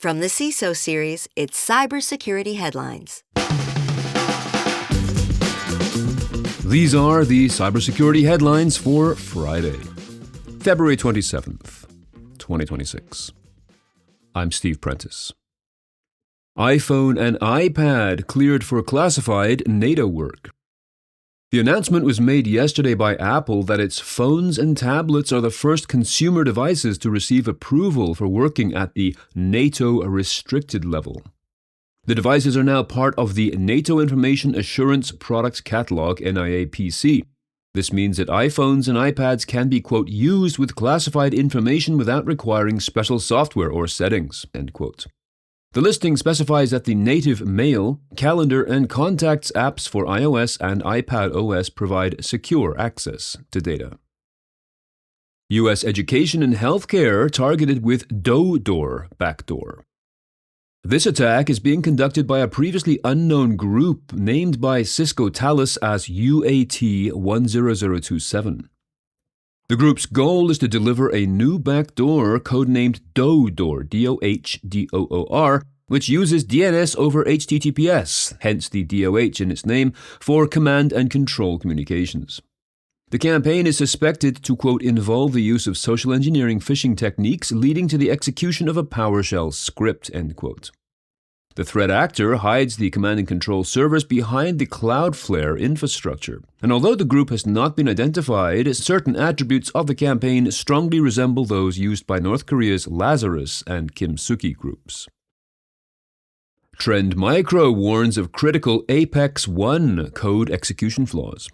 From the CISO series, it's Cybersecurity Headlines. These are the cybersecurity headlines for Friday, February 27th, 2026. I'm Steve Prentice. iPhone and iPad cleared for classified NATO work. The announcement was made yesterday by Apple that its phones and tablets are the first consumer devices to receive approval for working at the NATO restricted level. The devices are now part of the NATO Information Assurance Products Catalog NIAPC. This means that iPhones and iPads can be, quote, used with classified information without requiring special software or settings, end quote. The listing specifies that the native Mail, Calendar, and Contacts apps for iOS and iPad OS provide secure access to data. U.S. education and healthcare targeted with Dohdoor backdoor. This attack is being conducted by a previously unknown group named by Cisco Talos as UAT10027. The group's goal is to deliver a new backdoor codenamed Dohdoor, Dohdoor, which uses DNS over HTTPS, hence the DOH in its name, for command and control communications. The campaign is suspected to, quote, involve the use of social engineering phishing techniques leading to the execution of a PowerShell script, end quote. The threat actor hides the command and control servers behind the Cloudflare infrastructure, and although the group has not been identified, certain attributes of the campaign strongly resemble those used by North Korea's Lazarus and Kimsuki groups. Trend Micro warns of critical Apex One code execution flaws.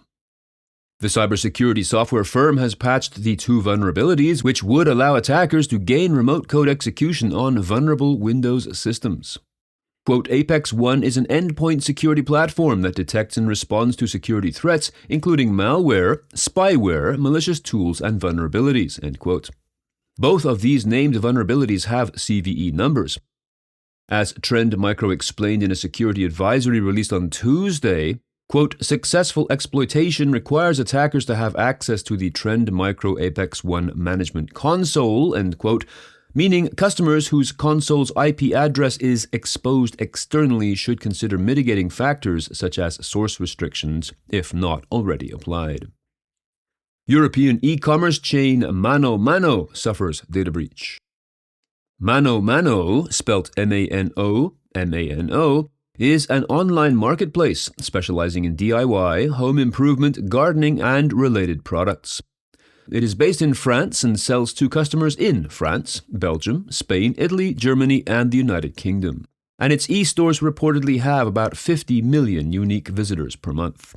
The cybersecurity software firm has patched the two vulnerabilities which would allow attackers to gain remote code execution on vulnerable Windows systems. Quote, Apex One is an endpoint security platform that detects and responds to security threats, including malware, spyware, malicious tools, and vulnerabilities, end quote. Both of these named vulnerabilities have CVE numbers. As Trend Micro explained in a security advisory released on Tuesday, quote, successful exploitation requires attackers to have access to the Trend Micro Apex One management console, end quote, meaning customers whose console's IP address is exposed externally should consider mitigating factors such as source restrictions, if not already applied. European e-commerce chain Mano suffers data breach. Mano, spelt M-A-N-O, is an online marketplace specializing in DIY, home improvement, gardening, and related products. It is based in France and sells to customers in France, Belgium, Spain, Italy, Germany, and the United Kingdom. And its e-stores reportedly have about 50 million unique visitors per month.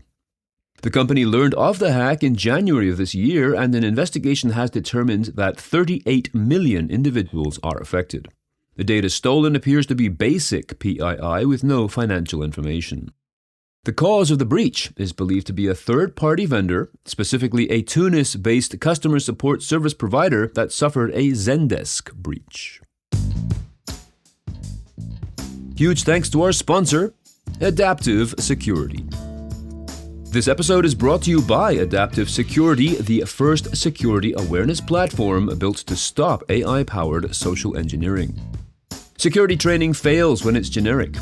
The company learned of the hack in January of this year, and an investigation has determined that 38 million individuals are affected. The data stolen appears to be basic PII with no financial information. The cause of the breach is believed to be a third-party vendor, specifically a Tunis-based customer support service provider that suffered a Zendesk breach. Huge thanks to our sponsor, Adaptive Security. This episode is brought to you by Adaptive Security, the first security awareness platform built to stop AI-powered social engineering. Security training fails when it's generic.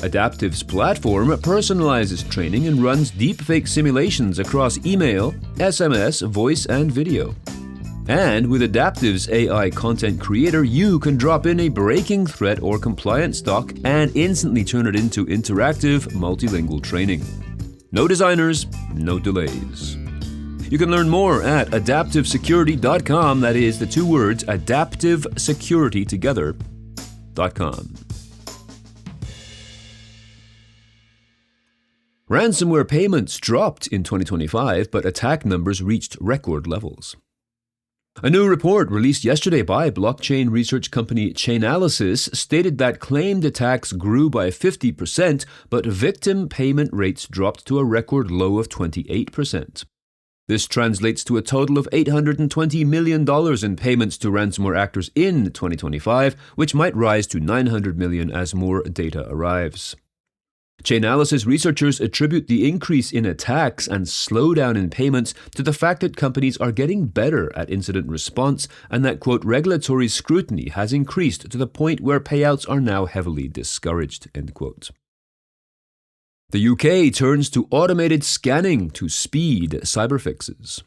Adaptive's platform personalizes training and runs deepfake simulations across email, SMS, voice, and video. And with Adaptive's AI content creator, you can drop in a breaking threat or compliance doc and instantly turn it into interactive, multilingual training. No designers, no delays. You can learn more at adaptivesecurity.com. That is the two words, adaptivesecuritytogether.com. Ransomware payments dropped in 2025, but attack numbers reached record levels. A new report released yesterday by blockchain research company Chainalysis stated that claimed attacks grew by 50%, but victim payment rates dropped to a record low of 28%. This translates to a total of $820 million in payments to ransomware actors in 2025, which might rise to $900 million as more data arrives. Chainalysis researchers attribute the increase in attacks and slowdown in payments to the fact that companies are getting better at incident response and that, quote, regulatory scrutiny has increased to the point where payouts are now heavily discouraged, end quote. The UK turns to automated scanning to speed cyber fixes.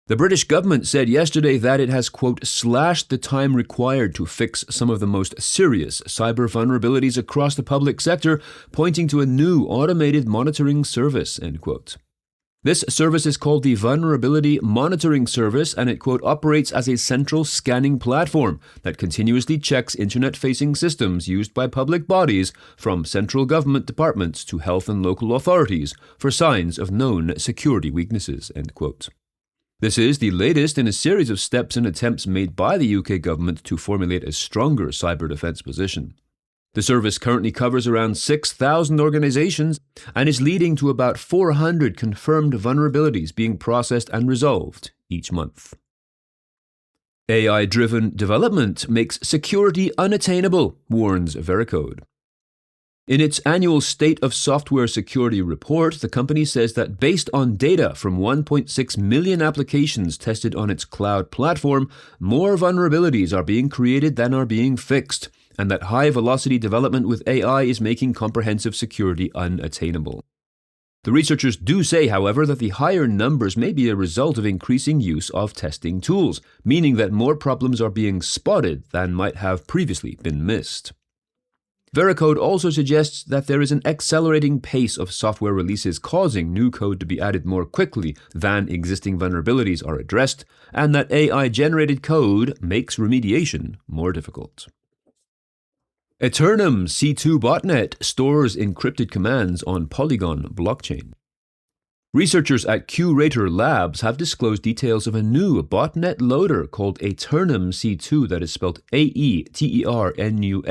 The British government said yesterday that it has, quote, slashed the time required to fix some of the most serious cyber vulnerabilities across the public sector, pointing to a new automated monitoring service, end quote. This service is called the Vulnerability Monitoring Service, and it, quote, operates as a central scanning platform that continuously checks internet-facing systems used by public bodies, from central government departments to health and local authorities, for signs of known security weaknesses, end quote. This is the latest in a series of steps and attempts made by the UK government to formulate a stronger cyber defence position. The service currently covers around 6,000 organisations and is leading to about 400 confirmed vulnerabilities being processed and resolved each month. AI-driven development makes security unattainable, warns Veracode. In its annual State of Software Security report, the company says that based on data from 1.6 million applications tested on its cloud platform, more vulnerabilities are being created than are being fixed, and that high-velocity development with AI is making comprehensive security unattainable. The researchers do say, however, that the higher numbers may be a result of increasing use of testing tools, meaning that more problems are being spotted than might have previously been missed. Veracode also suggests that there is an accelerating pace of software releases causing new code to be added more quickly than existing vulnerabilities are addressed, and that AI-generated code makes remediation more difficult. Eternum C2 botnet stores encrypted commands on Polygon blockchain. Researchers at QRator Labs have disclosed details of a new botnet loader called Eternum C2, that is spelled AETERNUM,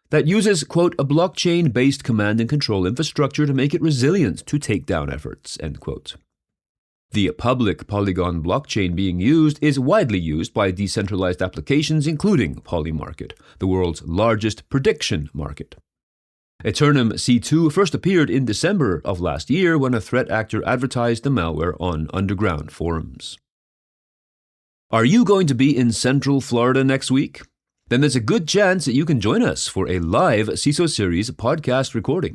that uses, quote, a blockchain-based command and control infrastructure to make it resilient to takedown efforts, end quote. The public Polygon blockchain being used is widely used by decentralized applications, including Polymarket, the world's largest prediction market. Eternum C2 first appeared in December of last year when a threat actor advertised the malware on underground forums. Are you going to be in Central Florida next week? Then there's a good chance that you can join us for a live CISO Series podcast recording.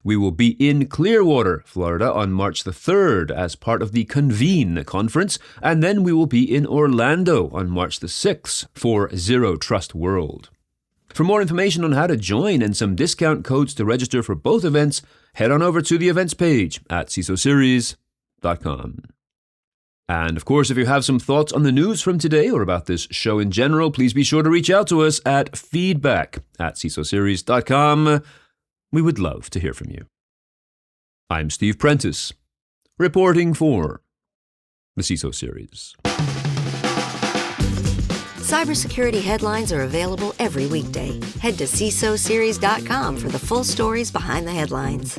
We will be in Clearwater, Florida on March the 3rd as part of the Convene conference, and then we will be in Orlando on March the 6th for Zero Trust World. For more information on how to join and some discount codes to register for both events, head on over to the events page at cisoseries.com. And of course, if you have some thoughts on the news from today or about this show in general, please be sure to reach out to us at feedback@cisoseries.com. We would love to hear from you. I'm Steve Prentice, reporting for the CISO Series. Cybersecurity headlines are available every weekday. Head to cisoseries.com for the full stories behind the headlines.